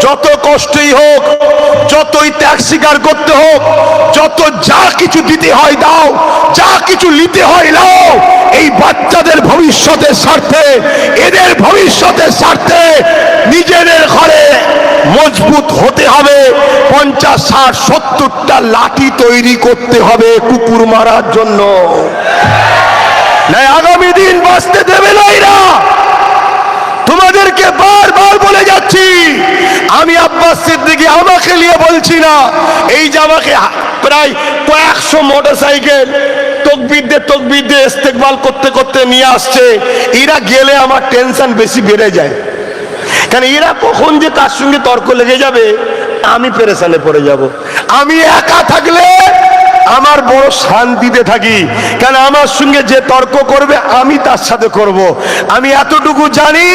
যত কষ্টই হোক, যতই ত্যাগ স্বীকার করতে হোক, যত যা কিছু দিতে হয় দাও, যা কিছু নিতে হয় নাও। এই বাচ্চাদের ভবিষ্যতের স্বার্থে, এদের ভবিষ্যতের স্বার্থে নিজেদের ঘরে মজবুত হতে হবে। 50, 60, 70টা লাঠি তৈরি করতে হবে কুকুর মারার জন্য। না আগামী দিন বাঁচতে দেবে না এরা। তোমাদেরকে বারবার বলে যাচ্ছি, আমি আব্বাস সিদ্দিকী আমাকে নিয়ে বলছি না, এই যে আমাকে প্রায় কয়েকশো মোটরসাইকেল তকবীর দিয়ে ইস্তেকবাল করতে করতে নিয়ে আসছে। এরা গেলে আমার টেনশন বেশি বেড়ে যায়, কারণ এরা কখন যে কার সঙ্গে তর্ক লেগে যাবে আমি পেরেশানে পড়ে যাব। আমি একা থাকলে আমার বড় শান্তিতে থাকি, কারণ আমার সঙ্গে যে তর্ক করবে আমি তার সাথে করব। আমি এতটুকু জানি,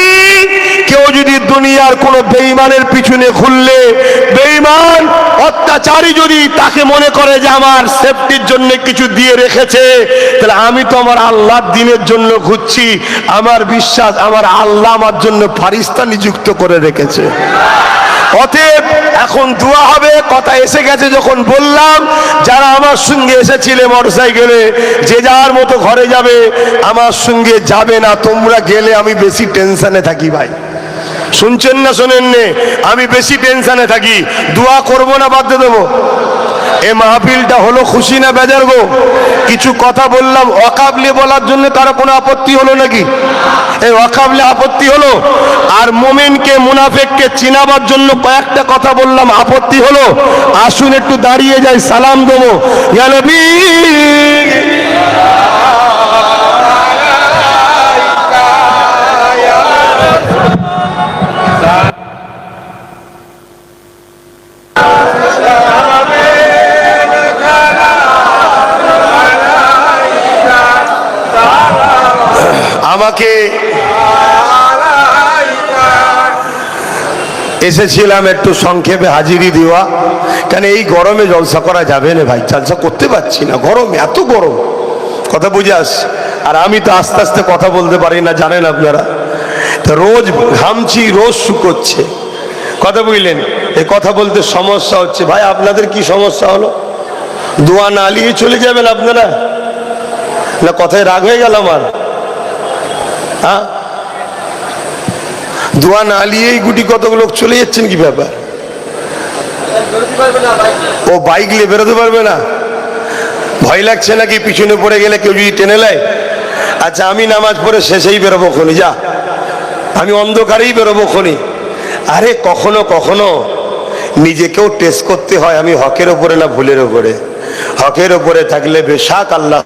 কেউ যদি দুনিয়ার কোনো বেঈমানের পিছনে ঘুরলে, বেঈমান অত্যাচারী যদি তাকে মনে করে যে আমার সেফটির জন্য কিছু দিয়ে রেখেছে, তাহলে আমি তো আমার আল্লাহর দ্বীনের জন্য ঘুরছি। আমার বিশ্বাস, আমার আল্লাহ আমার জন্য ফারিস্তা নিযুক্ত করে রেখেছে। অতএব এখন দোয়া হবে। কথা এসে গেছে যখন বললাম, যারা আমার সঙ্গে এসেছিলে মোটরসাইকেলে, যে যার মতো ঘরে যাবে, আমার সঙ্গে যাবে না। তোমরা গেলে আমি বেশি টেনশনে থাকি ভাই। শুনছেন না শোনেন নে? আমি বেশি টেনশনে থাকি। দোয়া করবো না বাদ দিয়ে দেবো? এই মাহফিলটা হলো খুশি না বেজার গো? কিছু কথা বললাম ওয়াকাবলে বলার জন্য, কারো কোনো আপত্তি হলো নাকি? এই ওয়াকাবলে আপত্তি হলো? আর মুমিনকে মুনাফিককে চিনাবার জন্য কয়েকটা কথা বললাম, আপত্তি হলো? আসুন একটু দাঁড়িয়ে যাই, সালাম দেবো। ইয়া নবী আমাকে এসেছিলাম একটু সংক্ষেপে হাজিরি দেওয়া, কেন এই গরমে জলসা করা যাবে না ভাই, জলসা করতে পারছি না, গরম, এত গরম। কথা বুঝে আসছে? আর আমি তো আস্তে আস্তে কথা বলতে পারি না, জানেন আপনারা। তো রোজ ঘামছি, রোজ শুকোচ্ছে। কথা বুঝলেন? এই কথা বলতে সমস্যা হচ্ছে। ভাই আপনাদের কি সমস্যা হলো? দোয়া না নিয়ে চলে যাবেন আপনারা? না কথায় রাগ হয়ে গেল আমার? হ্যাঁ, দোয়া না নিয়েই গুটি কতক লোক চলে যাচ্ছেন, কি ব্যাপার? ও বাইক নিয়ে বেরোতে পারবে না? ভয় লাগছে নাকি পিছনে পড়ে গেলে কেউ যদি টেনে নেয়? আচ্ছা আমি নামাজ পড়ে শেষেই বেরোবো খনি, যা আমি অন্ধকারেই বেরোবো খনি। আরে কখনো কখনো নিজেকেও টেস্ট করতে হয়, আমি হকের ওপরে না ভুলের ওপরে। হকের ওপরে থাকলে বেশাক আল্লাহ